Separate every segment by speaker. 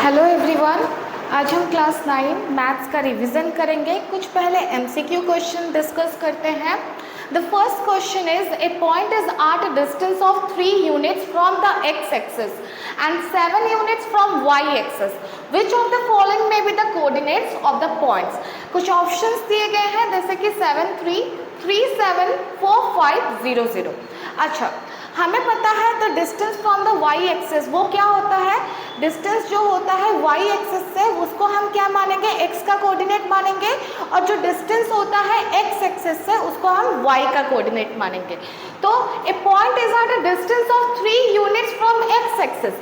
Speaker 1: Hello everyone, आज हम class 9 maths का रिवीजन करेंगे। कुछ पहले एमसीक्यू क्वेश्चन डिस्कस करते हैं। The first question is a point is at a distance of 3 units from the x axis and 7 units from y axis. Which of the following may be the coordinates of the points. कुछ options दिए गए हैं जैसे कि 7 3 3 7 4 5 0 0। अच्छा, हमें पता है the distance from the y axis वो क्या होता है। डिस्टेंस जो होता है वाई एक्सिस से उसको हम क्या मानेंगे, एक्स का कोऑर्डिनेट मानेंगे, और जो डिस्टेंस होता है एक्स एक्सिस से उसको हम वाई का कोऑर्डिनेट मानेंगे। तो a point is at a distance of 3 units from x axis.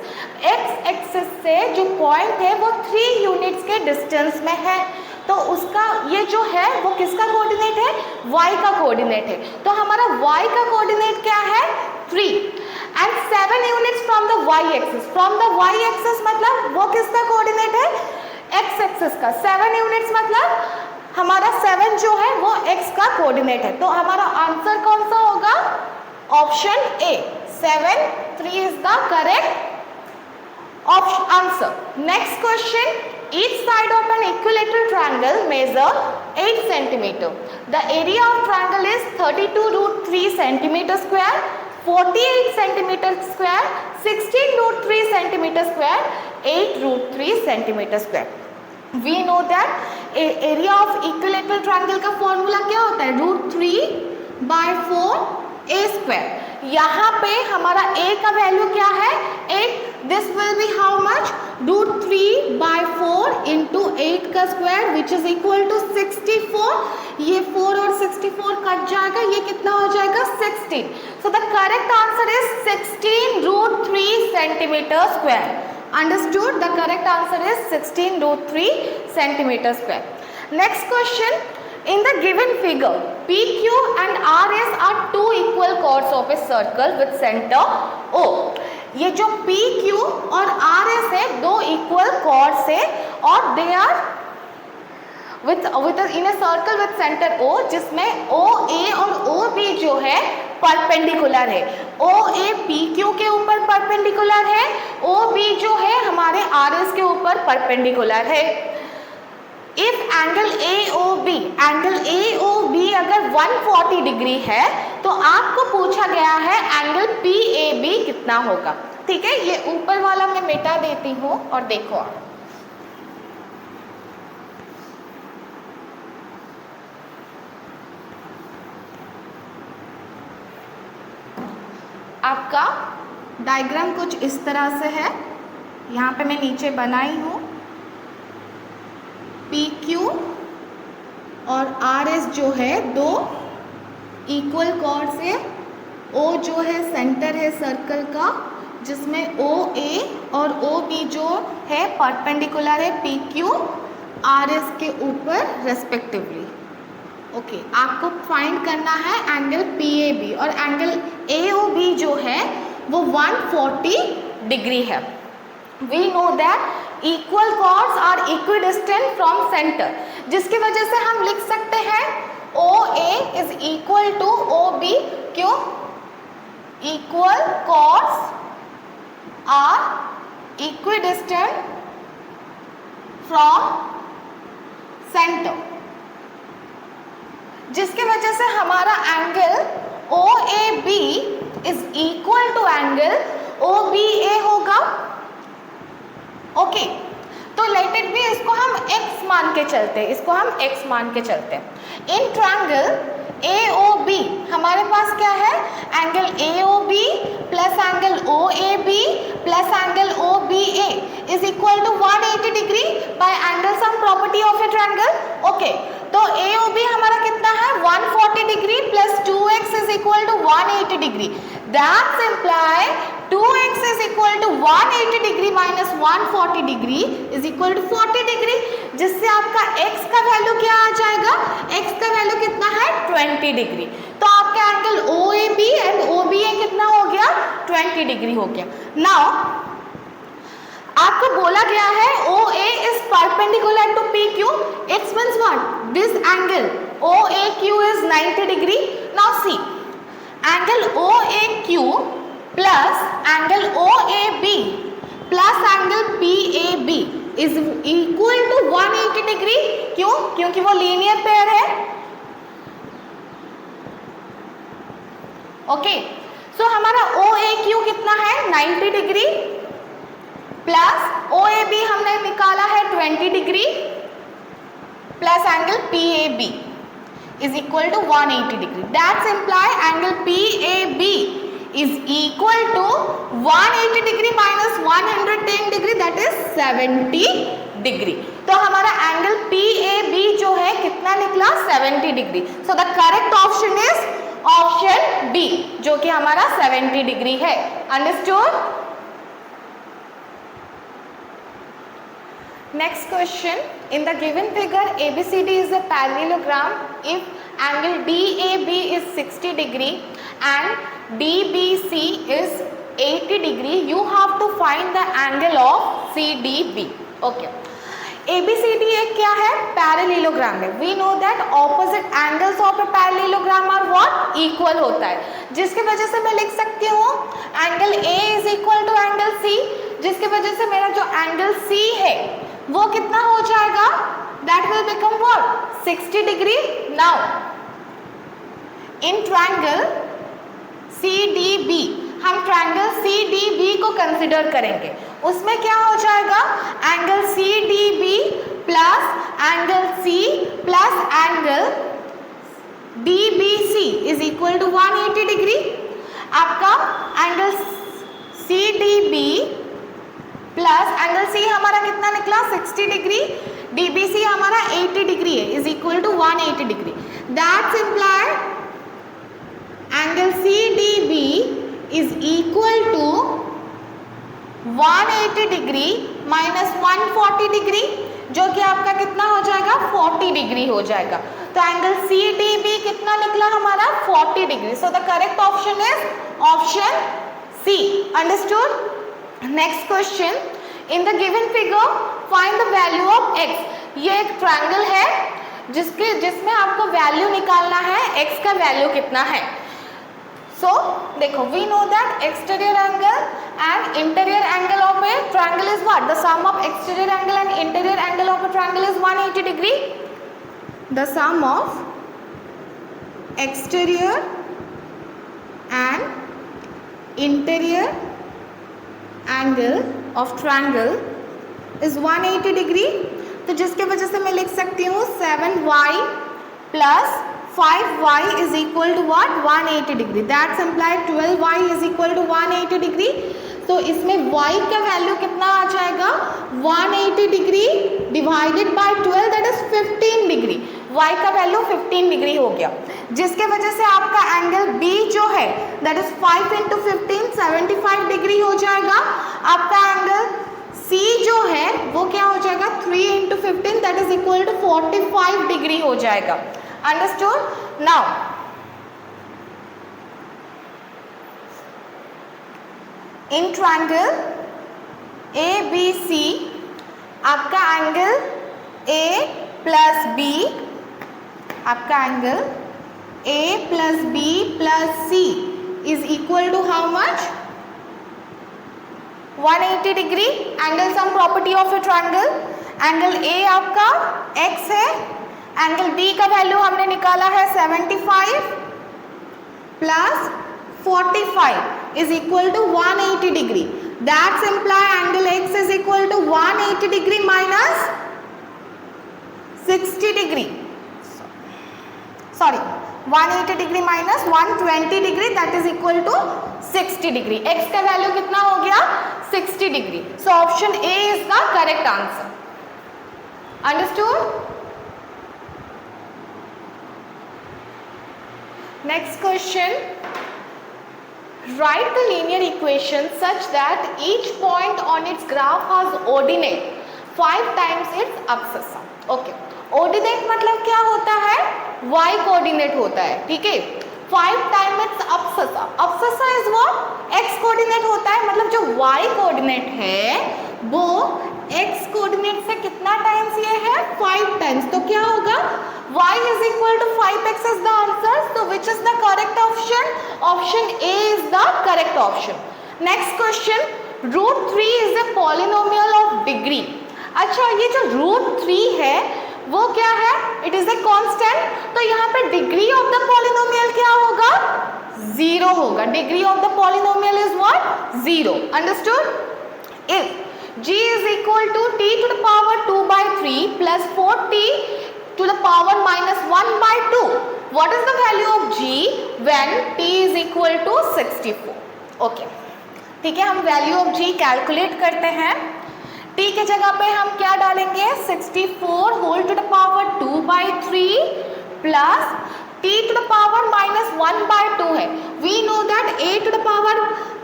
Speaker 1: X axis से जो पॉइंट है वो 3 यूनिट्स के डिस्टेंस में है, तो उसका ये जो है वो किसका कोऑर्डिनेट है, y का कोऑर्डिनेट है। तो हमारा y का कोऑर्डिनेट क्या है, 3 and 7 units from the y axis. From the y axis मतलब वो किसका कोऑर्डिनेट है, x एक्सिस का। 7 यूनिट्स मतलब हमारा 7 जो है वो x का कोऑर्डिनेट है। तो हमारा आंसर कौन सा होगा, option A 7 3 is the correct answer. Next question. Each side of an equilateral triangle measure 8 cm. The area of triangle is 32 root 3 centimeter square, 48 centimeter square, 16 root 3 centimeter square, 8 root 3 centimeter square. We know that area of equilateral triangle का formula क्या होता है, √3/4 a square। यहाँ पे हमारा a का value क्या है, 8। This will be how much, √3/4 into 8 का square which is equal to 64। ये 4 और 64 कट जाएगा, ये कितना हो जाएगा, 16। सो the correct answer is 16 √3 centimetre square. Understood? The correct answer is 16 √3 centimeter square. Next question. In the given figure, PQ and RS are two equal chords of a circle with center O. ये जो PQ और RS है दो equal chords है और they are with in a circle with center O, जिसमें OA और OB जो है परपेंडिकुलर है। OA PQ के ऊपर परपेंडिकुलर है, OB जो है हमारे RS के ऊपर परपेंडिकुलर है। इफ एंगल AOB अगर 140 डिग्री है तो आपको पूछा गया है एंगल PAB कितना होगा। ठीक है, ये ऊपर वाला मैं मिटा देती हूँ और देखो आप। आपका डायग्राम कुछ इस तरह से है, यहाँ पे मैं नीचे बनाई हूँ। PQ और RS जो है दो इक्वल कॉर्ड्स है। O जो है सेंटर है सर्कल का, जिसमें OA और OB जो है परपेंडिकुलर है PQ RS के ऊपर रेस्पेक्टिवली। ओके, आपको फाइंड करना है एंगल PAB, और एंगल AOB जो है वो 140 डिग्री है। We know that equal chords are equidistant from centre, जिसकी वजह से हम लिख सकते हैं OA is equal to OB। क्यों, equal chords are equidistant from centre, जिसकी वजह से हमारा angle OAB is equal to angle OBA होगा। ओके, तो लेट इट बी, इसको हम x मान के चलते हैं, इसको हम x मान के चलते हैं। इन ट्रायंगल AOB हमारे पास क्या है, angle AOB plus angle OAB plus angle OBA is equal to 180 degree by angle sum property of a triangle. Okay, तो AOB हमारा कितना है, 140 degree plus 2x is equal to 180 degree. That's imply 2x is equal to 180 degree minus 140 degree is equal to 40 degree, जिससे आपका x का value क्या आ जाएगा, x का वैल्यू कितना है, 20 डिग्री। तो आपका एंगल OAB एंड OBA कितना हो गया, 20 डिग्री हो गया। नाउ आपको बोला गया है OA is perpendicular to PQ. It means what? This angle OAQ is 90 degree. Now see, angle OAQ plus angle OAB plus angle PA OAB is equal to 180 degree. क्यों? क्योंकि वो लीनियर पेयर है। Okay, so हमारा OAQ कितना है? 90 degree plus OAB हमने निकाला है 20 degree plus angle PAB is equal to 180 degree. That's imply angle PAB is equal to 180 degree minus 110 degree, that is 70 degree. तो हमारा एंगल PAB जो है कितना निकला? 70 degree. So the correct option is option B, जो कि हमारा 70 degree है. Understood? Next question. In the given figure, ABCD is a parallelogram. If angle DAB is 60 degree and DBC is 80 degree, you have to find the angle of CDB. Okay. ABCD एक क्या है? Parallelogram है. We know that opposite angles of a parallelogram are what? Equal होता है. जिसकी वजह से मैं लिख सकती हूँ angle A is equal to angle C, जिसकी वजह से मेरा जो angle C है वो कितना हो जाएगा? That will become what? 60 degree. Now in triangle CDB, हम triangle CDB को कंसिडर करेंगे. उसमें क्या हो जाएगा? Angle CDB plus angle C plus angle DBC is equal to 180 degree. आपका angle CDB plus angle C हमारा कितना निकला? 60 डिग्री. DBC हमारा 80 डिग्री है, is equal to 180 degree. That's implied angle CDB is equal to 180 degree minus 140 degree, जो कि आपका कितना हो जाएगा? 40 डिग्री हो जाएगा. तो एंगल CDB कितना निकला हमारा? 40 degree. So the correct option is option C. Understood? Next question. In the given figure find the value of x. ये एक ट्रायंगल है जिसमें आपको वैल्यू निकालना है x का वैल्यू कितना है. सो देखो, we know that exterior angle and interior angle of a triangle is what? The sum of exterior angle and interior angle of a triangle is 180 degree. The sum of exterior and interior angle of triangle is 180 degree. तो जिसके वजह से मैं लिख सकती हूँ 7y plus 5y is equal to what? 180 degree. That's implied 12y is equal to 180 degree. तो इसमें y का वैल्यू कितना आ जाएगा? 180 degree divided by 12, that is 15 degree. y का वैल्यू 15 डिग्री हो गया, जिसके वजह से आपका एंगल B जो है दैट इज 5 इंटू 15 75 डिग्री हो जाएगा. आपका एंगल C जो है वो क्या हो जाएगा? 3 into 15 that is equal to 45 degree हो जाएगा. Understood? Now in triangle ABC आपका एंगल A प्लस B, आपका angle A plus B plus C is equal to how much? 180 degree. Angle sum property of a triangle. Angle A आपका x है, angle B का value हमने निकाला है 75 plus 45 is equal to 180 degree. That's imply angle x is equal to 180 degree minus 60 degree. Sorry, 180 degree minus 120 degree, that is equal to 60 degree. x का value कितना हो गया? 60 degree. So option A is the correct answer. Understood? Next question. Write the linear equation such that each point on its graph has ordinate 5 times its abscissa. Okay. Ordinate मतलब क्या होता है? Y coordinate होता है. ठीक है. 5 times its abscissa. Abscissa is what? X coordinate होता है. मतलब जो Y coordinate है वो X coordinate से कितना टाइम्स ये है? 5 टाइम्स. तो क्या होगा? y is equal to 5x is the answer. So which is the correct option? Option A is the correct option. Next question. Root 3 is a polynomial of degree degree. अच्छा, ये जो √3 है वो क्या है? इट इज ए कांस्टेंट, तो यहाँ पे डिग्री ऑफ द पॉलिनोमियल क्या होगा? 0 होगा। Degree of the polynomial is what? 0। Understood? If g is equal to t to the power 2/3 plus 4t to the power -1/2, what is the value of g when t is equal to 64? Okay, ठीक है, हम value of g calculate करते हैं। t के जगह पे हम क्या डालेंगे? 64 whole to the power 2/3 plus t to the power -1/2 है। We know that a to the power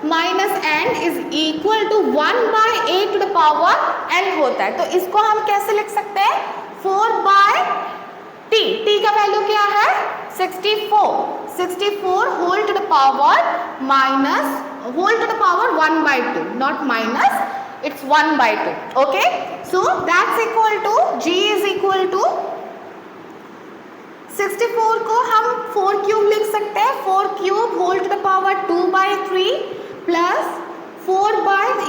Speaker 1: -n is equal to 1/a to the power n होता है, तो इसको हम कैसे लिख सकते हैं? 4/t। t का वैल्यू क्या है? 64 whole to the power whole to the power 1/2, not minus, it's 1/2. okay, so that's equal to g is equal to 64 को हम 4 क्यूब लिख सकते हैं। 4 cube whole to the power 2/3 plus 4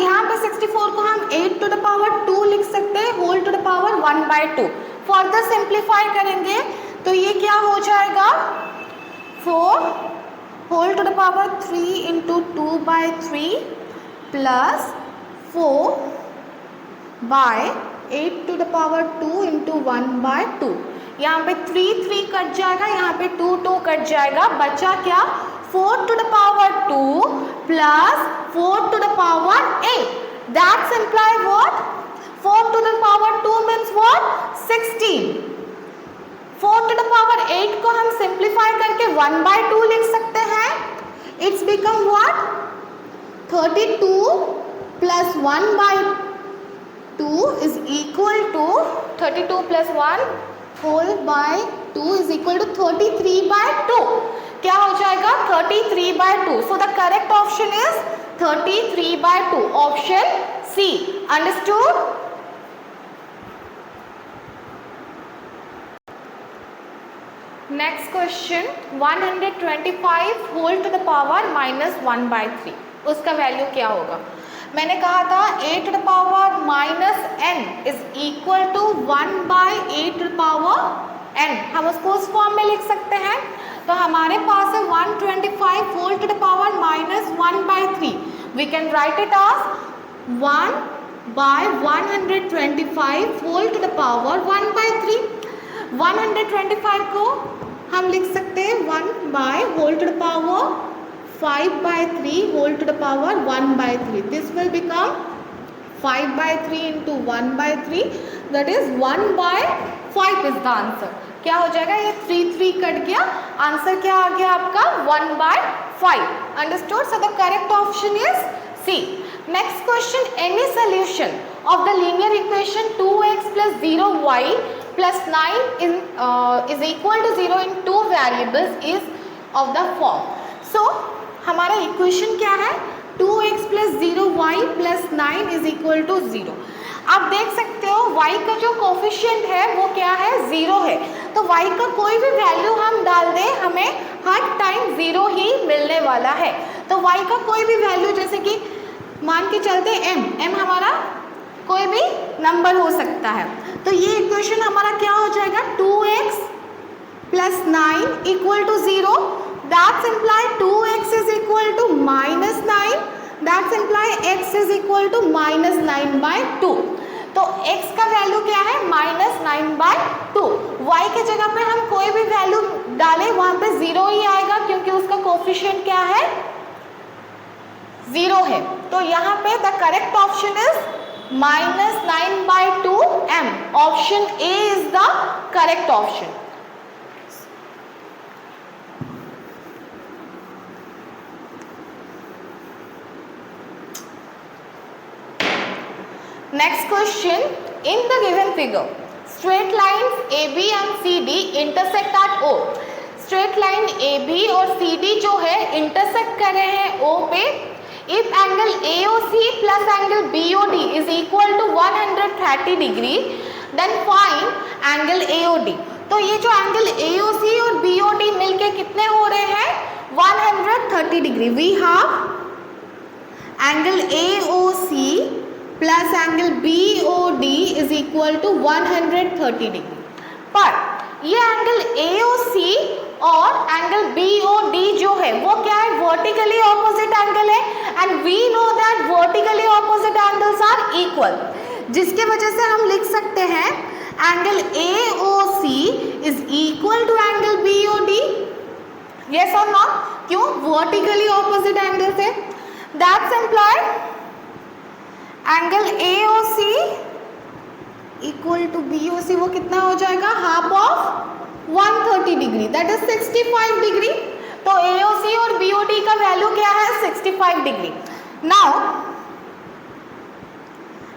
Speaker 1: यहाँ पे 64 को हम 8 टू द पावर 2 लिख सकते हैं whole to the power 1/2। Further simplify करेंगे तो ये क्या हो जाएगा? 4 whole to the power 3 into 2/3 plus 4/8 to the power 2 into 1/2। यहाँ पे 3 कट जाएगा, यहाँ पे 2 कट जाएगा, बचा क्या? 4 to the power 2 plus 4 to the power 8। That's imply what? 4 to the power 2 means what? 16। 4 to the power 8 को हम सिंप्लीफाई करके 1/2 लिख सकते हैं। It's become what? 32 plus 1/2 is equal to 32 plus 1 whole by 2 is equal to 33/2। क्या हो जाएगा? 33/2। So the correct option is 33/2, option C. Understood? Next question, 125 whole to the power -1/3, उसका वैल्यू क्या होगा? मैंने कहा था a to the power -n is equal to 1/a to the power n। हम उसको उस फॉर्म में लिख सकते हैं, तो हमारे पास है 125 whole to the power -1/3। We can write it as 1/125 whole to the power 1/3। 125 को हम लिख सकते हैं 1 whole to the power 5/3 whole to the power 1/3. This will become 5/3 into 1/3, that is 1/5 is the answer. क्या हो जाएगा? ये 3 कट गया, आंसर क्या आ गया आपका? 1/5. Understood? So the correct option is C. Next question, any solution of the linear equation 2x plus 0y plus 9 is equal to 0 in 2 variables is of the form. So हमारा equation क्या है? 2x plus 0y plus 9 is equal to 0। आप देख सकते हो y का जो coefficient है वो क्या है? 0 है। तो y का कोई भी वैल्यू हम डाल दें, हमें हर टाइम 0 ही मिलने वाला है। तो y का कोई भी वैल्यू, जैसे कि मान के चलते m हमारा कोई भी नंबर हो सकता है, तो ये इक्वेशन हमारा क्या हो जाएगा? 2x plus 9 equal to 0। That's imply 2x is equal to -9. That's imply x is equal to -9/2. तो x का वैल्यू क्या है? -9/2। y के जगह पे हम कोई भी वैल्यू डालें, वहां पे 0 ही आएगा क्योंकि उसका कोफिशिएंट क्या है? 0 है। तो यहाँ पे the correct option is -9/2m। Option A is the correct option. Next question, in the given figure, straight lines AB and CD intersect at O. Straight line AB और CD जो है intersect कर रहे हैं O पे। If angle AOC plus angle BOD is equal to 130 degree, then find angle AOD. तो ये जो angle AOC और BOD मिलके कितने हो रहे हैं? 130 degree. We have angle AOC plus angle BOD BOD is equal to 130 degree. पर ये एंगल AOC और एंगल BOD जो है वो क्या है, वर्टिकली ऑपोजिट एंगल है, and we know that vertically opposite angles are equal, जिसके वजह से हम लिख सकते हैं angle AOC is equal to angle BOD। Yes और नॉट? क्यों? वर्टिकली ऑपोजिट एंगल है। That's implied angle AOC equal to BOC, वो कितना हो जाएगा, half of 130 degree, that is 65 degree. तो AOC और BOD का वैल्यू क्या है, 65 degree. Now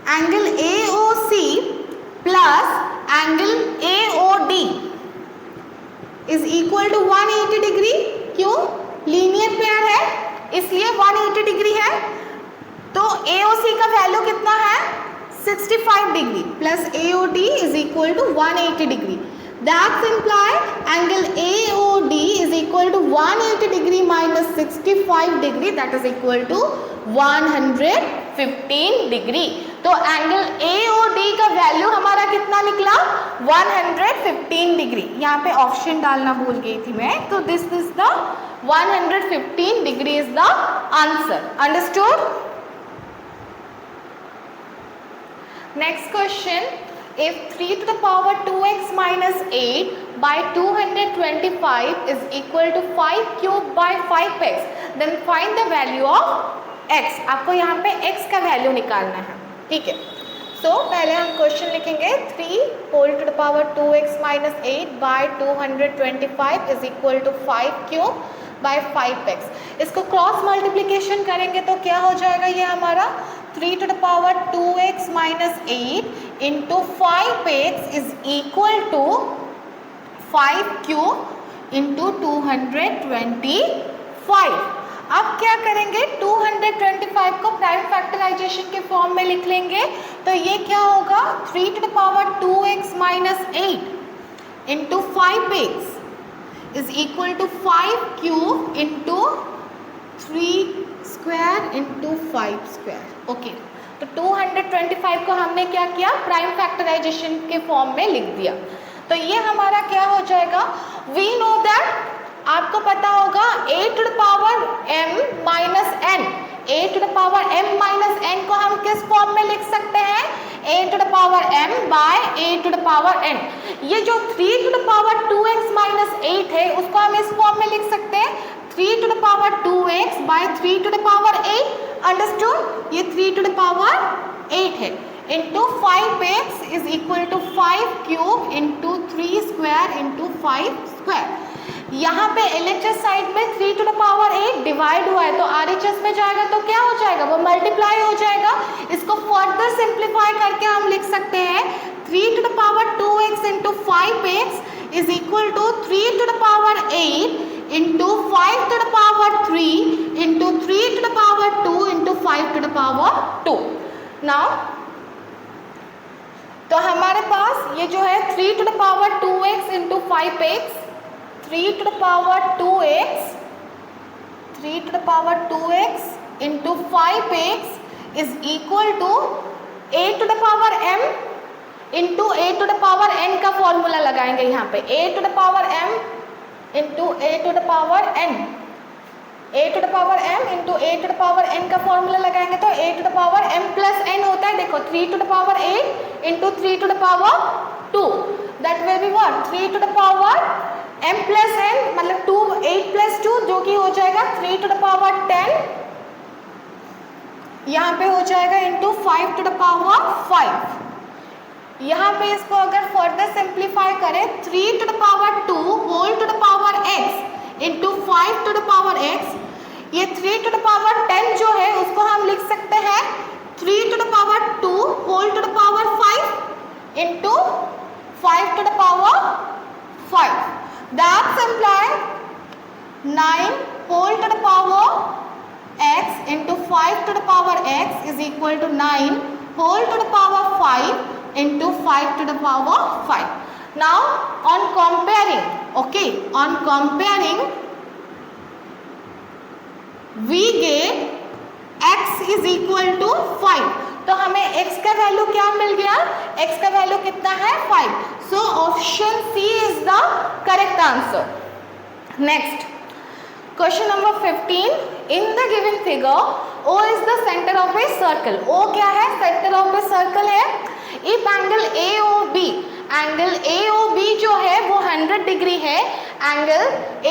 Speaker 1: angle AOC plus angle AOD is equal to 180 degree. क्यों? लीनियर पेयर है इसलिए 180 डिग्री है। तो AOC का वैल्यू कितना है, 65 degree plus AOD is equal to 180 degree. That's imply angle AOD is equal to 180 degree minus 65 degree, that is equal to 115 degree. तो angle AOD का वैल्यू हमारा कितना निकला, 115 डिग्री। यहाँ पे ऑप्शन डालना भूल गई थी मैं, तो this is the 115 degree is the answer. Understood? Next question, if 3 to the power 2x minus 8 by 225 is equal to 5 cube by 5x, then find the value of x। आपको यहाँ पे x का वैल्यू निकालना है, ठीक है। सो पहले हम क्वेश्चन लिखेंगे 3 whole to the power 2x minus 8 by 225 is equal to 5 cube by 5x। इसको क्रॉस मल्टीप्लिकेशन करेंगे तो क्या हो जाएगा, ये हमारा 3 to the power 2x minus 8 into 5x is equal to 5 cube into 225। अब क्या करेंगे, 225 को प्राइम फैक्टराइजेशन के फॉर्म में लिख लेंगे। तो ये क्या होगा, 3 to the power 2x minus 8 into 5x is equal to 5 cube into 3 square into 5 square। Okay, तो 225 को हमने क्या किया, प्राइम फैक्टराइजेशन के फॉर्म में लिख दिया। तो ये हमारा क्या हो जाएगा, वी नो दैट, आपको पता होगा a to the power m minus n, a to the power m minus n को हम किस फॉर्म में लिख सकते हैं, a to the power m by a to the power n। ये जो 3 to the power 2x minus 8 है उसको हम इस फॉर्म में लिख सकते हैं 3 to the power 2x by 3 to the power 8। Understood? ये 3 to the power 8 है, into 5x is equal to 5 cube into 3 square into 5 square. यहाँ पे LHS साइड में 3 to the power 8 डिवाइड हुआ है, तो RHS में जाएगा तो क्या हो जाएगा, वो मल्टीप्लाई हो जाएगा। इसको फर्दर सिंप्लीफाई करके हम लिख सकते हैं 3 to the power 2x into 5x is equal to 3 to the power 8 into 5 to the power 3 into 3 to the power 2 into 5 to the power 2। Now तो हमारे पास ये जो है 3 to the power 2x into 5x, 3 to the power 2x, 3 to the power 2x into 5x is equal to a to the power m into a to the power n का formula लगाएंगे यहाँ पे, a to the power m into a to the power n, a to the power m into a to the power n का formula लगाएंगे तो a to the power m plus n होता है। देखो 3 to the power 8 into 3 to the power 2, that will be what, 3 to the power m plus n मतलब 2, 8 plus 2 जो कि हो जाएगा 3 to the power 10, यहाँ पे हो जाएगा इंटू 5 to the power 5। यहाँ पे इसको अगर फर्दर सिंप्लीफाई करें 3 to the power 2 whole to the power x into 5 to the power x, ये 3 to the power 10 जो है उसको हम लिख सकते हैं 3 to the power 2 whole to the power 5 into 5 to the power 5। That's imply 9 whole to the power x into 5 to the power x is equal to 9 whole to the power 5 into 5 to the power 5. Now on comparing, okay, on comparing we get x is equal to 5. तो हमें x का value क्या मिल गया, x का value कितना है 5. So option C is the correct answer. Next question number 15. In the given figure O is the centre of a circle. O क्या है, सेंटर ऑफ ए सर्कल है. If angle AOB, angle AOB जो है वो 100 degree है, angle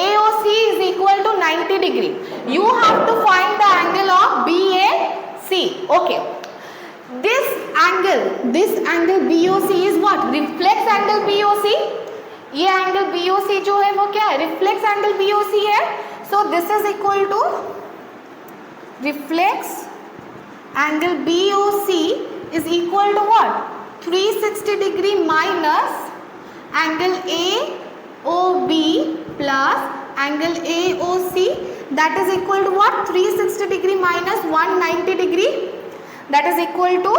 Speaker 1: AOC is equal to 90 degree. You have to find the angle of BAC. Okay, this angle BOC is what, reflex angle BOC. ये angle BOC जो है वो क्या है, रिफ्लेक्स एंगल BOC है. So this is equal to reflex angle BOC is equal to what, 360 degree minus angle AOB plus angle AOC, that is equal to what, 360 degree minus 190 degree, that is equal to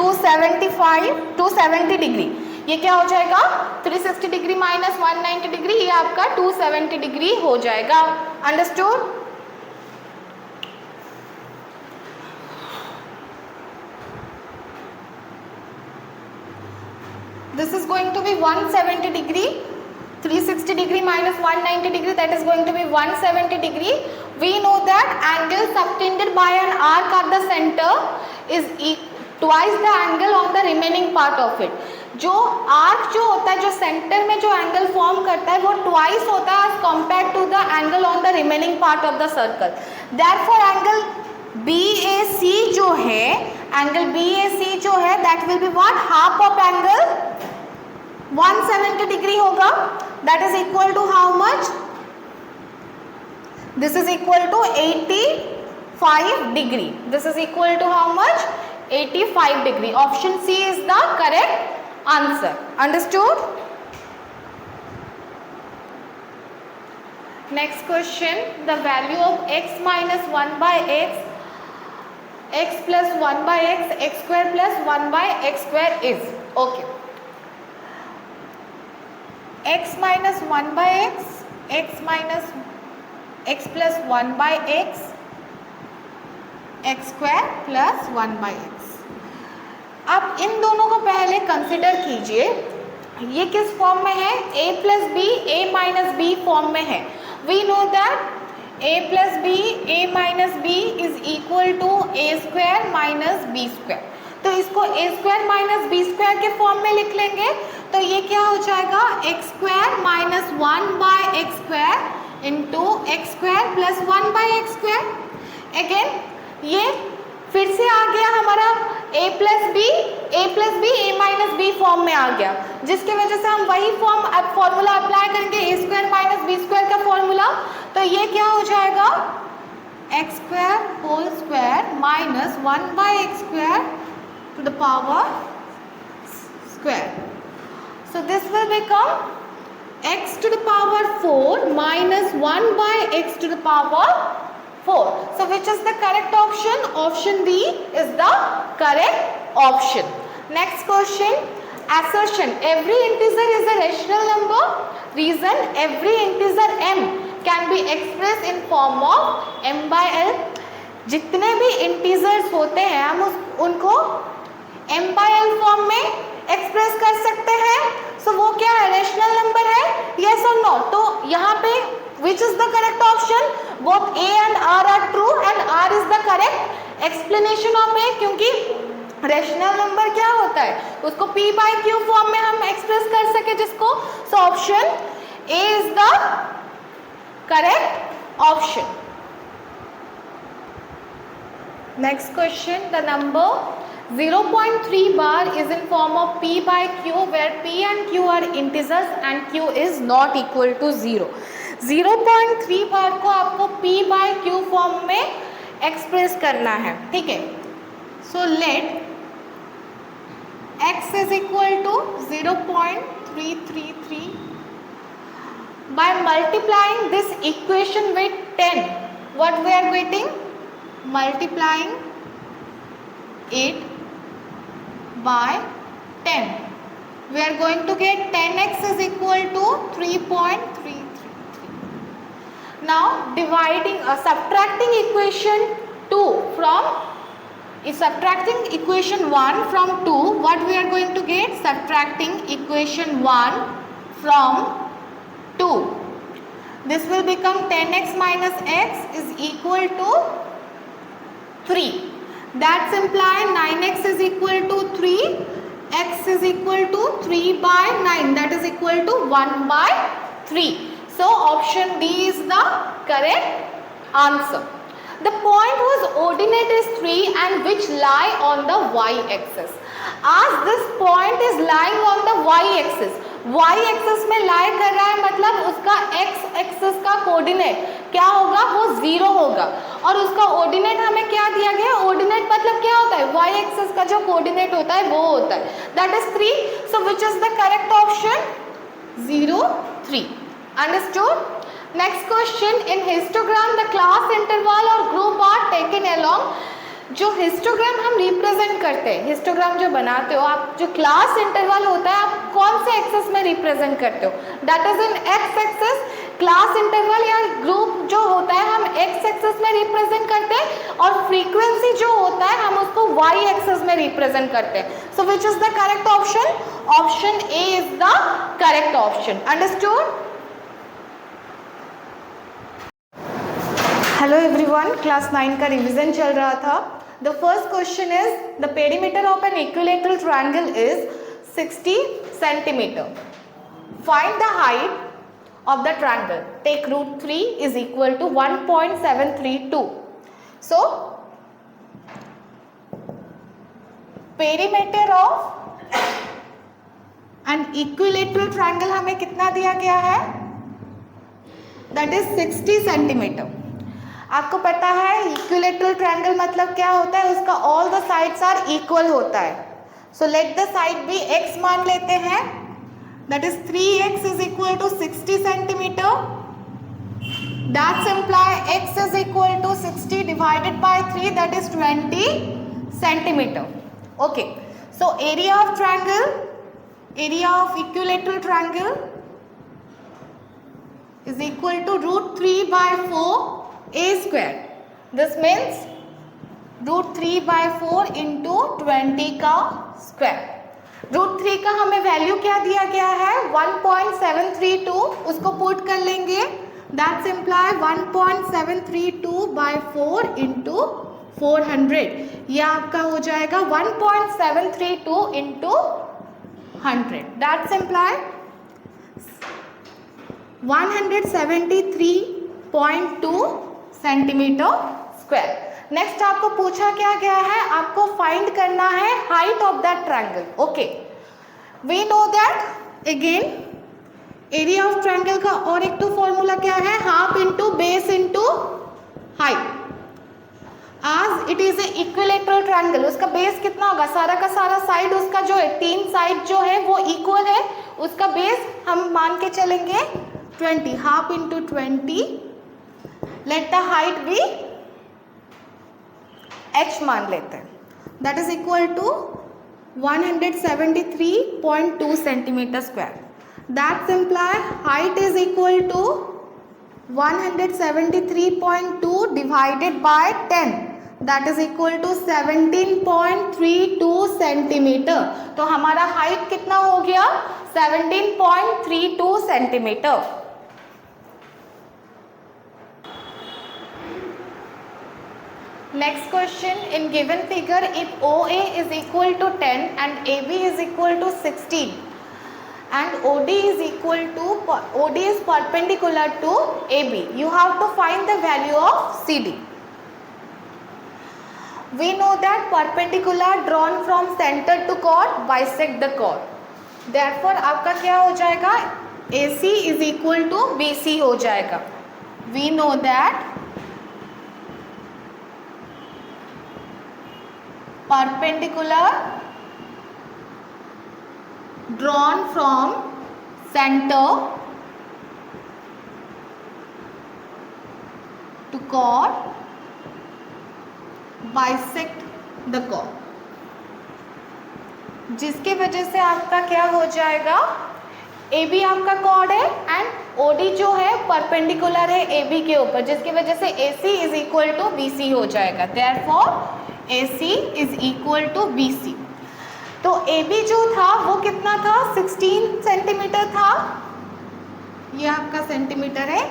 Speaker 1: 270 degree. ये क्या हो जाएगा, 360 degree minus 190 degree, ये आपका 270 degree हो जाएगा. Understood. This is going to be 170 degree. 360 degree minus 190 degree, that is going to be 170 degree. We know that angle subtended by an arc at the center is twice the angle on the remaining part of it. जो arc जो होता है, जो centre में जो angle form करता है वो ट्वाइस होता है as compare to the angle on the remaining part of the circle. Therefore angle BAC जो है, एंगल BAC जो है that will be what, half of angle 170 degree होगा. That is equal to how much, this is equal to 85 degree. This is equal to how much, 85 degree. Option C is the correct answer. Understood? Next question. The value of x minus 1 by x plus 1 by x square plus 1 by x square is. Okay. X minus 1 by x minus x plus 1 by x square plus 1 by x. आप इन दोनों को पहले consider कीजिए. ये किस form में है, a plus b a minus b form में है. We know that a plus b a minus b is equal to a square minus B square. तो इसको a square minus B square के फॉर्म में लिख लेंगे. तो ये क्या हो जाएगा, x square minus 1 by x square into x square plus 1 by x square. Again ये फिर से आ गया हमारा a plus b a minus b form में आ गया, जिसकी वजह से हम वही फॉर्मूला अप्लाई करेंगे, a square minus B square का फॉर्मूला. तो ये क्या हो जाएगा, x square whole square minus 1 by x square to the power square. So this will become x to the power 4 minus 1 by x to the power 4. So which is the correct option? Option D is the correct option. Next question. Assertion. Every integer is a rational number. Reason. Every integer m can be expressed in form of m by l. जितने भी integers होते हैं हम उनको m by l form में express कर सकते हैं. सो वो क्या है, रेशनल नंबर है, yes or no? तो यहाँ पे which is the correct option? Both A and R are true and R is the correct explanation of A, क्योंकि रेशनल नंबर क्या होता है, उसको P by Q फॉर्म में हम एक्सप्रेस कर सके जिसको. सो option A is the correct option. Next question. The number 0.3 bar is in form of P by Q, where P and Q are integers and Q is not equal to 0. 0.3 बार को आपको P by Q form में express करना है. ठीक है. So late x is equal to 0.333. By multiplying this equation with 10, what we are getting? Multiplying it by 10, we are going to get 10x is equal to 3.333. Now dividing subtracting equation 2 from subtracting equation 1 from 2, what we are going to get? Subtracting equation 1 from 2, this will become 10x minus x is equal to 3. That implies 9x is equal to 3, x is equal to 3 by 9, that is equal to 1 by 3. So option D is the correct answer. The point whose ordinate is 3 and which lie on the y-axis. As this point is lying on the y-axis, y-axis में lie कर रहा है मतलब उसका x-axis का coordinate क्या होगा? वो 0 होगा. और उसका ऑर्डिनेट हमें क्या दिया गया? ऑर्डिनेट मतलब क्या होता है? y-axis का जो कोऑर्डिनेट होता है वो होता है, that is 3. So which is the correct option? 0, 3. Understood? Next question. In histogram the class interval or group are taken along. जो हिस्टोग्राम हम रिप्रेजेंट करते हैं, हिस्टोग्राम जो बनाते हो आप, जो क्लास इंटरवल होता है आप कौन से एक्सेस में रिप्रेजेंट करते हो? That is in x axis. Class interval या ग्रुप जो होता है हम एक्स एक्सेस में रिप्रेजेंट करते हैं और फ्रीक्वेंसी जो होता है हम उसको वाई एक्सेस में रिप्रेजेंट करते हैं. So which is the correct option? Option A is the correct option. Understood? Hello everyone, class 9 का रिवीजन चल रहा था. The first question is the perimeter of an equilateral triangle is 60 centimetre. Find the height of the triangle. Take √3 is equal to 1.732. So perimeter of an equilateral triangle हमें कितना दिया गया है? That is 60 centimetre. आपको पता है equilateral triangle मतलब क्या होता है? उसका all the sides are equal होता है. So let the side be x मान लेते हैं. That is 3x is equal to 60 centimetre. That's imply x is equal to 60 divided by 3, that is 20 centimetre. Okay, so area of triangle, area of equilateral triangle is equal to √3 by 4 a square. This means √3 by 4 into 20 का square. √3 का हमें value क्या दिया गया है? 1.732. उसको put कर लेंगे. That's imply 1.732 by 4 into 400. यह आपका हो जाएगा 1.732 into 100. That's imply 173.2 centimetre square. Next आपको पूछा क्या गया है? आपको फाइंड करना है height of that triangle. Okay, we know that again area of triangle का और एक तो फॉर्मूला क्या है? Half into base into height. As it is a equilateral triangle, उसका बेस कितना होगा? सारा का सारा साइड उसका जो है, 3 साइड जो है वो इक्वल है, उसका बेस हम मान के चलेंगे 20. Half into 20. Let the height be h मान लेते हैं. That is equal to 173.2 centimetre square. That imply height is equal to 173.2 divided by 10, that is equal to 17.32 centimetre. तो हमारा हाइट कितना हो गया? 17.32 centimetre. Next question. In given figure, if OA is equal to 10 and AB is equal to 16 and OD is perpendicular to AB, you have to find the value of CD. We know that perpendicular drawn from center to chord bisect the chord. Therefore आपका क्या हो जाएगा? AC is equal to BC हो जाएगा. We know that perpendicular drawn from center to chord bisect the chord, जिसकी वजह से आपका क्या हो जाएगा? AB आपका chord है एंड OD जो है परपेंडिकुलर है AB के ऊपर, जिसकी वजह से AC is equal to BC हो जाएगा। Therefore AC is equal to BC। तो AB जो था वो कितना था, 16 सेंटीमीटर था, ये आपका सेंटीमीटर है।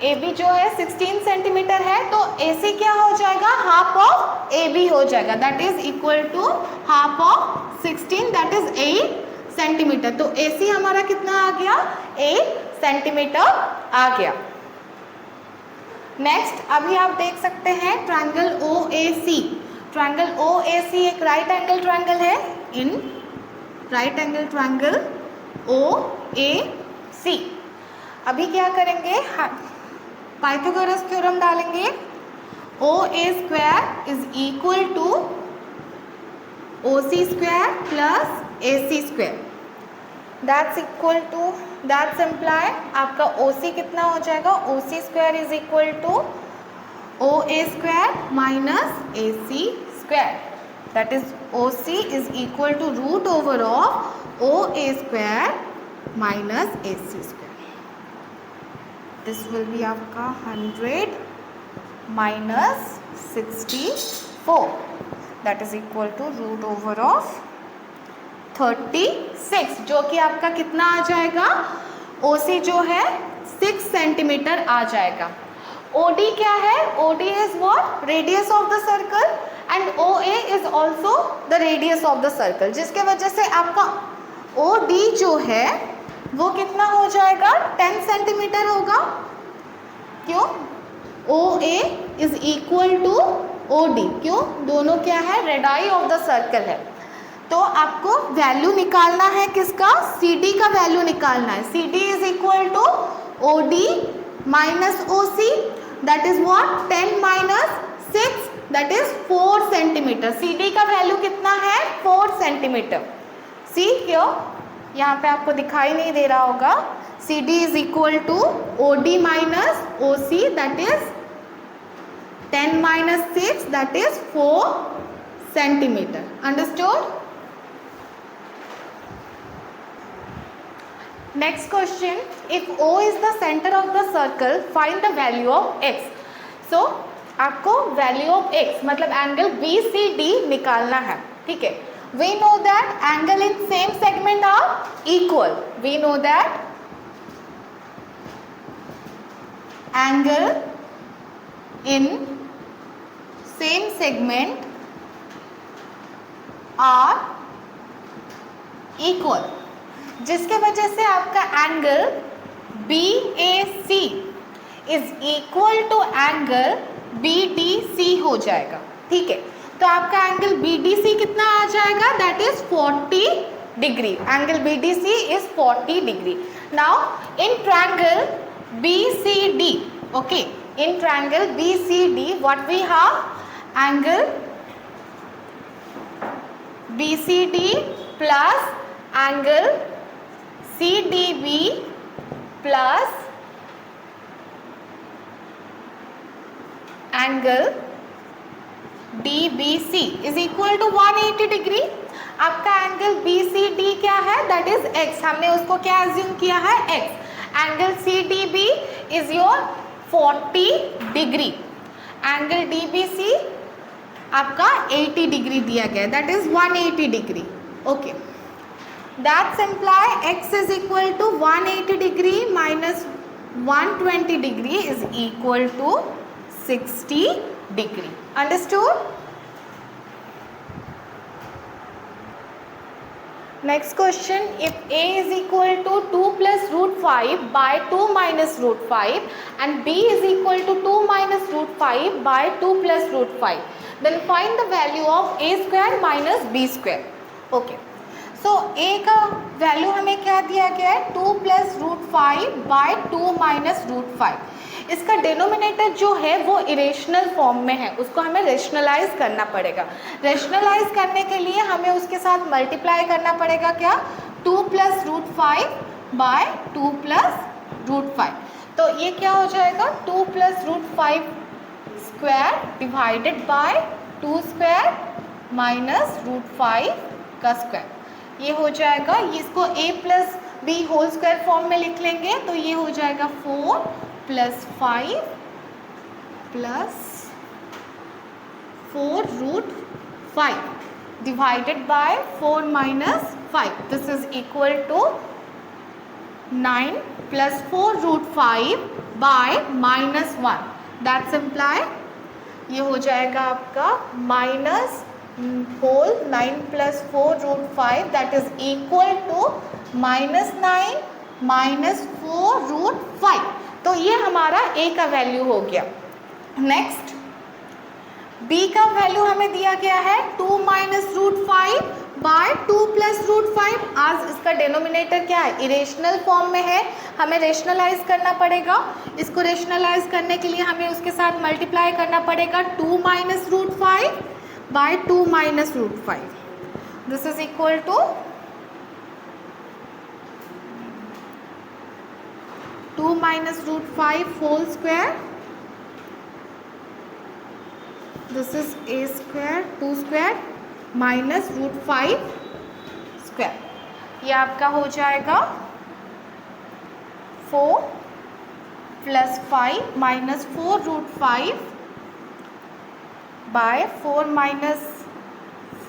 Speaker 1: AB जो है 16 सेंटीमीटर है, तो AC क्या हो जाएगा, हाफ ऑफ AB हो जाएगा, that is equal to half of 16, that is 8 centimetre. तो AC हमारा कितना आ गया, 8 सेंटीमीटर आ गया। नेक्स्ट अभी आप देख सकते हैं ट्रायंगल OAC। ट्रायंगल OAC एक राइट एंगल ट्रायंगल है। In right angle triangle OAC अभी क्या करेंगे, पाइथागोरस थ्योरम डालेंगे। OA square is equal to OC square plus AC square, that's equal to, that's imply आपका OC कितना हो जाएगा, OC square is equal to OA square minus AC square, that is OC is equal to root over of OA square minus AC square. This will B आपका 100 minus 64, that is equal to root over of 36, जो कि आपका कितना आ जाएगा, OC जो है 6 centimetre आ जाएगा। OD क्या है, OD is what, radius of the circle, and OA is also the radius of the circle, जिसके वजह से आपका OD जो है वो कितना हो जाएगा, 10 सेंटीमीटर होगा। क्यों, OA is equal to OD, क्यों, दोनों क्या है, रेडाई ऑफ द सर्कल है। तो आपको वैल्यू निकालना है किसका, CD का वैल्यू निकालना है। CD is equal to OD minus OC, that is what, 10 minus 6, that is 4 centimetre. CD का वैल्यू कितना है, 4 सेंटीमीटर। सी क्यों, यहाँ पे आपको दिखाई नहीं दे रहा होगा, CD is equal to OD minus OC, that is 10 minus 6, that is 4 centimetre. Understood. Next question, if O is the center of the circle, find the value of x. So आपको value of x मतलब angle BCD निकालना है, ठीक है। We know that angle in same segment are equal. We know that angle in same segment are equal, जिसके वजह से आपका angle BAC is equal to angle BDC हो जाएगा, ठीक है। तो आपका एंगल BDC कितना आ जाएगा, that is 40 degree. Angle BDC is 40 degree. Now in triangle BCD, okay, in triangle BCD what we have, angle BCD plus angle CDB plus angle DBC is equal to 180 degree. आपका angle BCD क्या है, that is x, हमने उसको क्या assume किया है, x। Angle CDB is your 40 degree. Angle DBC आपका 80 degree दिया गया, that is 180 degree, okay. That's imply x is equal to 180 degree minus 120 degree is equal to 60 degree. Understood? Next question, if A is equal to 2 plus root 5 by 2 minus root 5 and B is equal to 2 minus root 5 by 2 plus root 5, then find the value of A square minus B square. Okay. So A का value हमें क्या दिया गया है, 2 plus root 5 by 2 minus root 5। इसका denominator जो है वो इरेशनल फॉर्म में है, उसको हमें रेशनलाइज करना पड़ेगा। रेशनलाइज करने के लिए हमें उसके साथ मल्टीप्लाई करना पड़ेगा, क्या, 2 plus root 5 by 2 plus root 5। तो ये क्या हो जाएगा, 2 plus root 5 square divided by 2 square minus root 5 का स्क्वायर, ये हो जाएगा। इसको a plus b whole square form में लिख लेंगे तो ये हो जाएगा 4 plus 5 plus 4 root 5 divided by 4 minus 5. This is equal to 9 plus 4 root 5 bye minus 1. That's imply ये हो जाएगा आपका minus whole 9 plus 4 root 5 that is equal to minus 9 minus 4 root 5. तो ये हमारा a का वैल्यू हो गया. नेक्स्ट b का वैल्यू हमें दिया गया है 2 minus root 5 by 2 plus root 5. आज इसका डिनोमिनेटर क्या है, इरेशनल फॉर्म में है, हमें रेशनलाइज करना पड़ेगा. इसको रेशनलाइज करने के लिए हमें उसके साथ मल्टीप्लाई करना पड़ेगा 2 minus root 5 by 2 minus root 5. This is equal to 2 minus root 5 whole square. This is a square 2 square minus root 5 square. ये आपका हो जाएगा 4 plus 5 minus 4 root 5 by 4 minus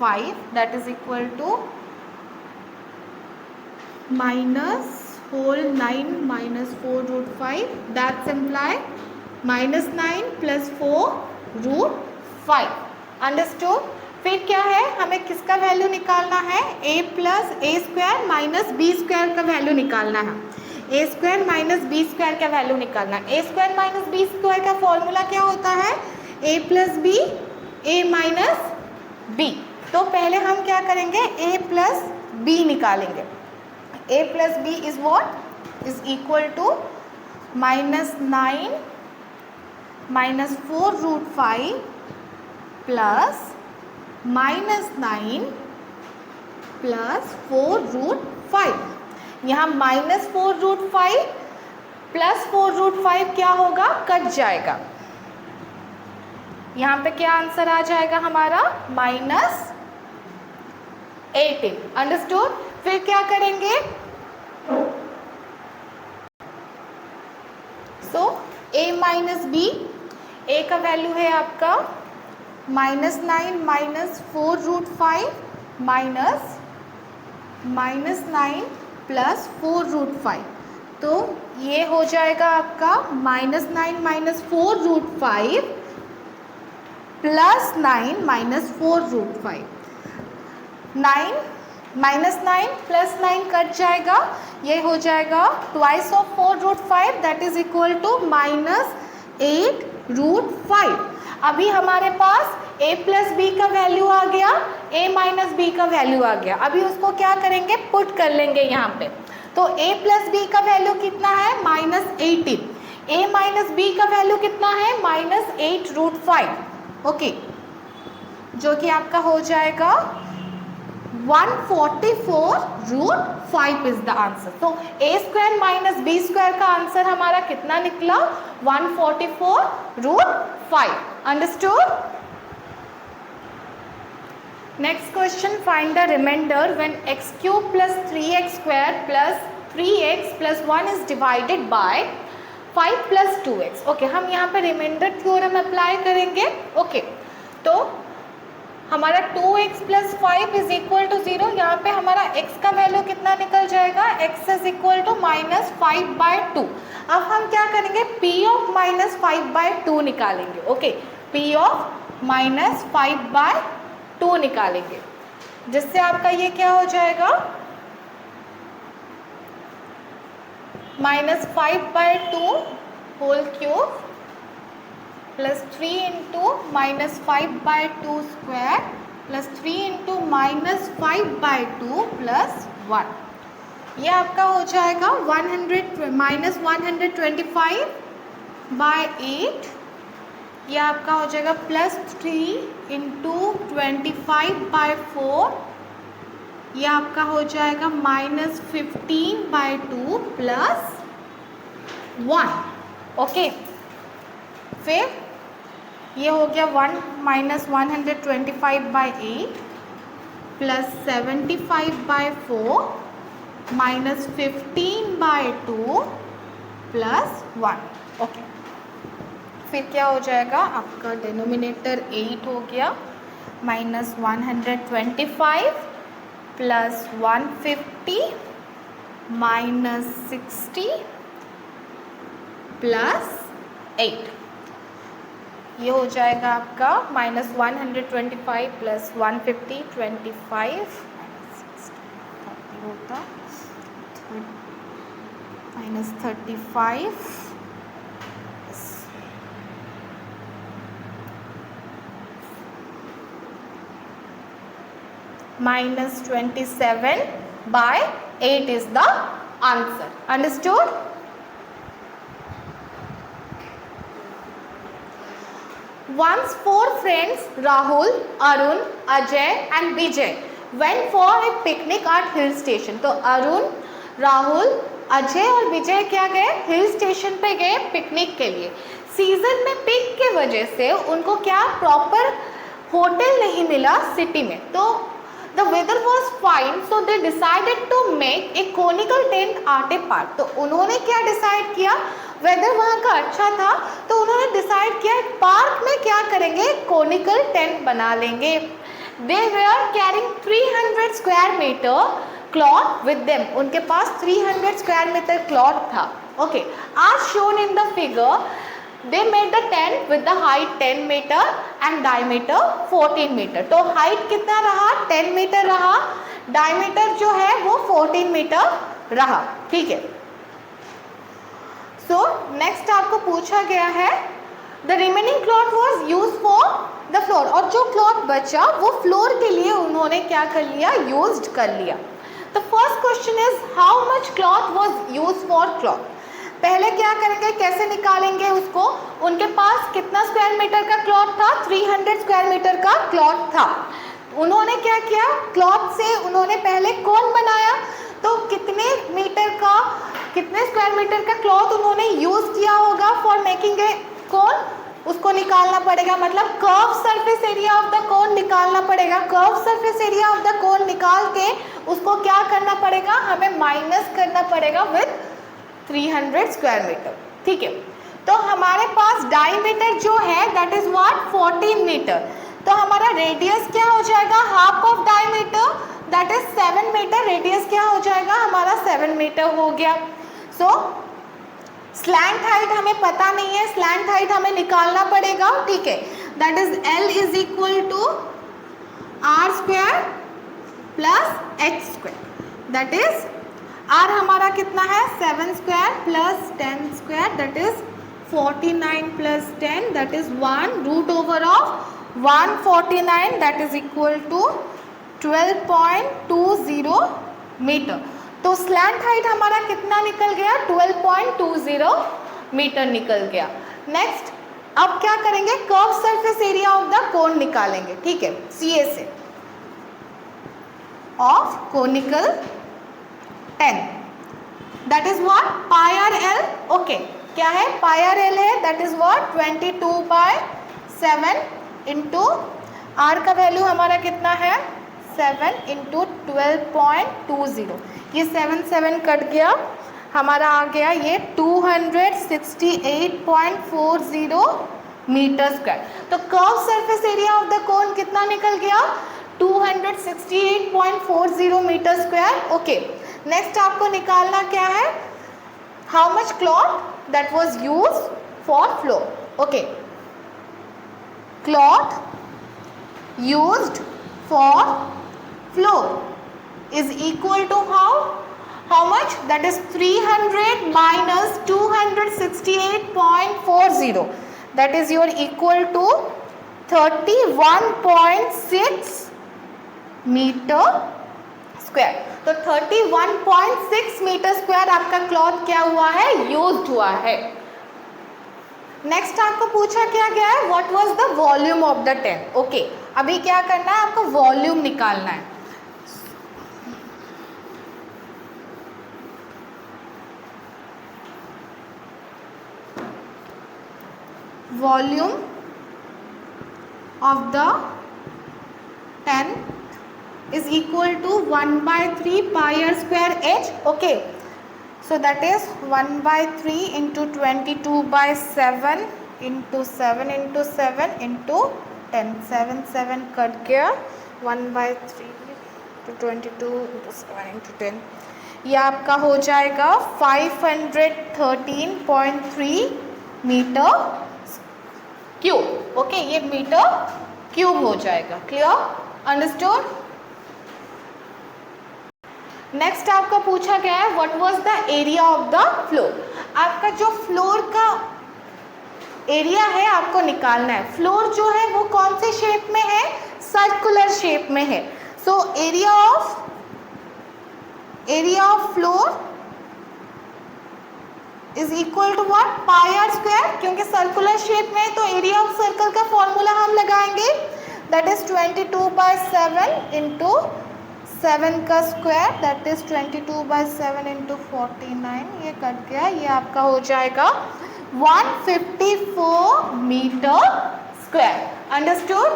Speaker 1: 5 that is equal to minus whole 9 minus 4 root 5. That's imply minus 9 plus 4 root 5. Understood. फिर क्या है, हमें किसका value निकालना है, a plus A square minus B square का वैल्यू निकालना है. A square minus B square का वैल्यू निकालना है. A square minus B square का फॉर्मूला क्या होता है, a plus B A minus B. तो पहले हम क्या करेंगे, a प्लस बी निकालेंगे. a plus B is what, is equal to minus 9 minus 4 root 5 plus minus 9 plus 4 root 5. यहाँ माइनस 4 रूट 5 प्लस 4 रूट 5 क्या होगा, कट जाएगा. यहाँ पे क्या आंसर आ जाएगा हमारा, माइनस 18. अंडरस्टूड. फिर क्या करेंगे, so a minus B, a का वैल्यू है आपका minus 9 minus 4 root 5 minus 9 plus 4 root 5. तो ये हो जाएगा आपका minus 9 minus 4 root 5 plus 9 minus 4 root 5. 9 minus 9 plus 9 cut जाएगा, ये हो जाएगा twice of 4 root 5 that is equal to minus 8 root 5. अभी हमारे पास a प्लस बी का वैल्यू आ गया, a माइनस बी का वैल्यू आ गया. अभी उसको क्या करेंगे, पुट कर लेंगे यहाँ पे. तो a प्लस बी का वैल्यू कितना है, माइनस 18. a माइनस बी का वैल्यू कितना है, माइनस 8 रूट 5. ओके, जो कि आपका हो जाएगा 144 रूट 5 इज द आंसर. तो a square minus B square का आंसर हमारा कितना निकला, 144 root 5. Understood. Next question, find the reminder when x cube plus 3x square plus 3x plus 1 is divided by 5 plus 2x. Okay, हम यहाँ पे reminder theorem apply करेंगे. Okay, तो हमारा 2x plus 5 is equal to 0. यहाँ पे हमारा x का वैल्यू कितना निकल जाएगा, x is equal to minus 5 by 2. अब हम क्या करेंगे, p ऑफ माइनस 5 बाय 2 निकालेंगे. Okay, p of minus 5 by 2 निकालेंगे, जिससे आपका ये क्या हो जाएगा, minus 5 by 2 whole cube plus 3 into minus 5 by 2 square plus 3 into minus 5 by 2 plus 1. ये आपका हो जाएगा 100 माइनस 125 बाय 8. ये आपका हो जाएगा प्लस 3 इंटू 25 बाय 4. ये आपका हो जाएगा माइनस 15 बाय 2 प्लस 1. ओके, फिर ये हो गया 1 minus 125 by 8 plus 75 by 4 -15/2 plus 1। Okay, फिर क्या हो जाएगा आपका डिनोमिनेटर 8 हो गया, -125 प्लस 150 -60 प्लस 8, ये हो जाएगा आपका -125 प्लस 150 25 होता -35 -27/8 is the answer. Understood? Once 4 friends Rahul, Arun, Ajay and Vijay went for a picnic at hill station. तो अरुण, राहुल, अजय और विजय क्या गए, हिल स्टेशन पे गए पिकनिक के लिए। सीजन में पिक के वजह से उनको क्या प्रॉपर होटल नहीं मिला सिटी में, तो the weather was fine, so they decided to make a conical tent at a park. तो उन्होंने क्या डिसाइड किया, वेदर वहाँ का अच्छा था तो उन्होंने डिसाइड किया पार्क में क्या करेंगे, कोनिकल टेंट बना लेंगे। They were carrying 300 square metre cloth with them, उनके पास 300 स्क्वायर मीटर क्लॉथ था। Okay, as shown in the figure they made the tent with the height 10 metre and diameter 14 metre. तो height कितना रहा, 10 metre रहा, diameter जो है वो 14 मीटर रहा। ठीक है, सो नेक्स्ट आपको पूछा गया है the remaining cloth was use for the floor, और जो क्लॉथ बचा वो फ्लोर के लिए उन्होंने क्या कर लिया, यूज्ड कर लिया। The first question is how much cloth was use for cloth. पहले क्या करेंगे, कैसे निकालेंगे उसको, उनके पास कितना स्क्वायर मीटर का क्लॉथ था, 300 स्क्वायर मीटर का क्लॉथ था। उन्होंने क्या किया, क्लॉथ से उन्होंने पहले कोन बनाया, तो कितने स्क्वायर मीटर का क्लॉथ उन्होंने यूज किया होगा फॉर मेकिंग ए कोन, उसको निकालना पड़ेगा, मतलब curve surface area of the कोन निकालना पड़ेगा। Curve surface area of the कोन निकाल के उसको क्या करना पड़ेगा, हमें माइनस करना पड़ेगा विद 300 स्क्वायर मीटर। ठीक है, तो हमारे पास डायमीटर जो है दैट इज व्हाट, 14 मीटर। तो हमारा रेडियस क्या हो जाएगा, half of diameter that is 7 metre, radius क्या हो जाएगा हमारा 7 मीटर हो गया। सो स्लैंट हाइट हमें पता नहीं है, स्लैंट हाइट हमें निकालना पड़ेगा। ठीक है, that is L is equal to R square plus H square, that is R हमारा कितना है 7 square plus 10 square that is 49 plus 10 that is 1 root over of 149 that is equal to 12.20 metre. तो slant height हमारा कितना निकल गया, 12.20 metre निकल गया। नेक्स्ट अब क्या करेंगे, curve surface area of the cone निकालेंगे। ठीक है, CA से of conical tent that is what, pi R L. Okay, क्या है, पाई आर एल है that is what 22/7 into R का वैल्यू हमारा कितना है 7 इंटू 12.20, ये 7 कट गया, हमारा आ गया ये 268.40 मीटर स्क्वायर। तो curve surface area of the कोन कितना निकल गया, 268.40 मीटर स्क्वायर। ओके, नेक्स्ट आपको निकालना क्या है, how much cloth that was used for floor. Okay, cloth used for floor is equal to how much, that is 300 minus 268.40, that is your equal to 31.6 metre square. तो 31.6 metre square आपका cloth क्या हुआ है, used हुआ है। Next आपको पूछा क्या गया है, what was the volume of the tent. Okay, अभी क्या करना है, आपको वॉल्यूम निकालना है। Volume of the tent is equal to 1/3 pi r square h. Okay, so that is 1/3 into 22/7 into 7 into 7 into 10. 7 cut गया. 1/3 to 22 into 7 into 10. ये आपका हो जाएगा 513.3 मीटर क्यूब. ओके, ये मीटर क्यूब हो जाएगा. क्लियर? अंडरस्टूड? नेक्स्ट आपका पूछा गया है what was the area of the floor. आपका जो फ्लोर का एरिया है आपको निकालना है. फ्लोर जो है वो कौन से शेप में है? सर्कुलर शेप में है. So area of floor is equal to what? Pi R square. क्योंकि सर्कुलर शेप में है तो एरिया ऑफ सर्कल का फॉर्मूला हम लगाएंगे. दैट इज 22/7 इंटू 7 का स्क्वायर. That is 22/7 into 49. ये कट गया. ये आपका हो जाएगा 154 metre square. Understood?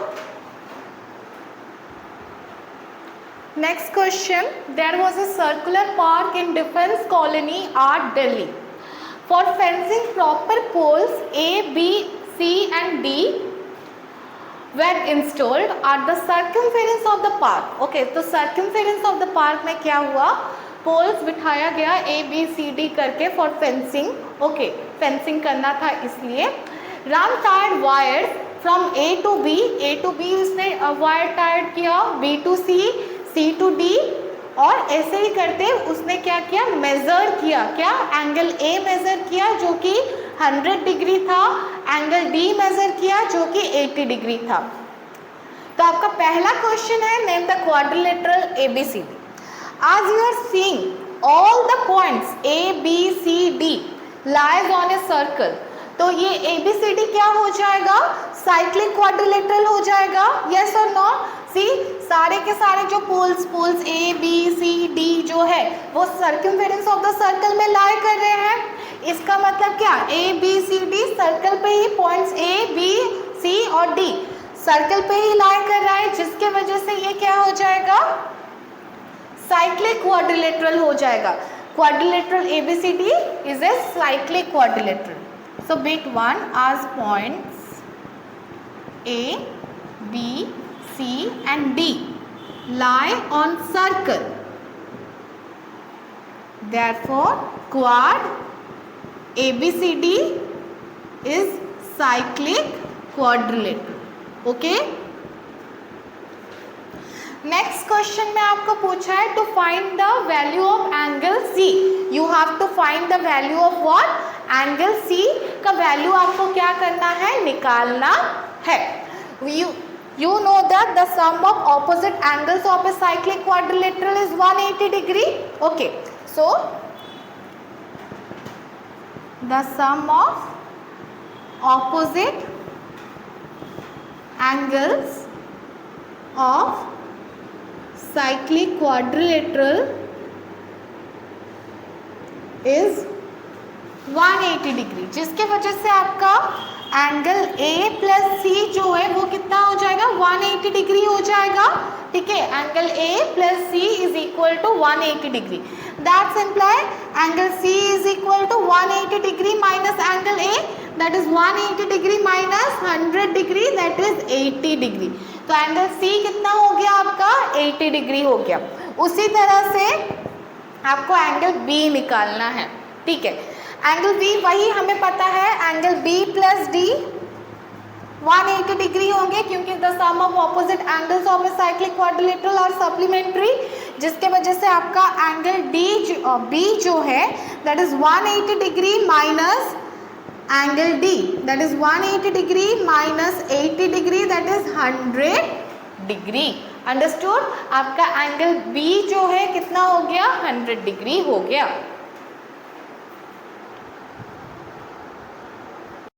Speaker 1: Next question. There was a circular park in Defence Colony आर Delhi. For fencing, proper poles A, B, C and D were installed at the circumference of the park. Okay, तो circumference of the park में क्या हुआ? Poles बिठाया गया A, B, C, D करके for fencing. Okay, fencing करना था इसलिए. Ram tied wires from A to B. A to B उसने wire tied किया. B to C, C to D. और ऐसे ही करते उसने क्या किया? मेज़र किया. क्या? एंगल ए मेज़र किया जो कि 100 डिग्री था. एंगल डी मेज़र किया जो कि 80 डिग्री था. तो आपका पहला क्वेश्चन है नेम द क्वाड्रिलेटरल ABCD. आज you are seeing all the points ABCD lies on a circle. तो ये ABCD क्या हो जाएगा? साइक्लिक क्वाड्रिलेटरल हो जाएगा. यस और नो? सी सारे के सारे जो poles A B C D जो है वो सर्कमफेरेंस ऑफ द सर्कल में लाई कर रहे हैं. इसका मतलब क्या? A B C D circle पे ही पॉइंट्स A B C और D सर्कल पे ही लाई कर रहा है, जिसके वजह से ये क्या हो जाएगा? साइक्लिक क्वाड्रिलेटरल हो जाएगा. Quadrilateral ABCD is a cyclic quadrilateral. So bit 1 as points A B C and D lie on circle. Therefore, quad ABCD is cyclic quadrilateral. Okay? Next question में आपको पूछा है to find the value of angle C. You have to find the value of what? Angle C का value आपको क्या करना है? निकालना है. You know that the sum of opposite angles of a cyclic quadrilateral is 180 degree. Okay, so the sum of opposite angles of cyclic quadrilateral is 180 degree, जिसके वजह से आपका एंगल A प्लस C जो है वो कितना हो जाएगा? 180 डिग्री हो जाएगा. ठीक है, angle A plus C is equal to 180 degree. That's imply angle C is equal to 180 degree minus angle A, that is 180 degree minus 100 degree, that is 80 degree. तो एंगल C कितना हो गया आपका? 80 डिग्री हो गया. उसी तरह से आपको एंगल B निकालना है. ठीक है, एंगल B वही हमें पता है, angle B plus D 180 degree होंगे, क्योंकि the sum of opposite angles of a cyclic quadrilateral are supplementary, जिसके वजह से आपका एंगल B जो है that is 180 degree minus angle D, that is 180 degree minus 80 degree, that is 100 degree. Understood? आपका angle B जो है कितना हो गया? 100 डिग्री हो गया.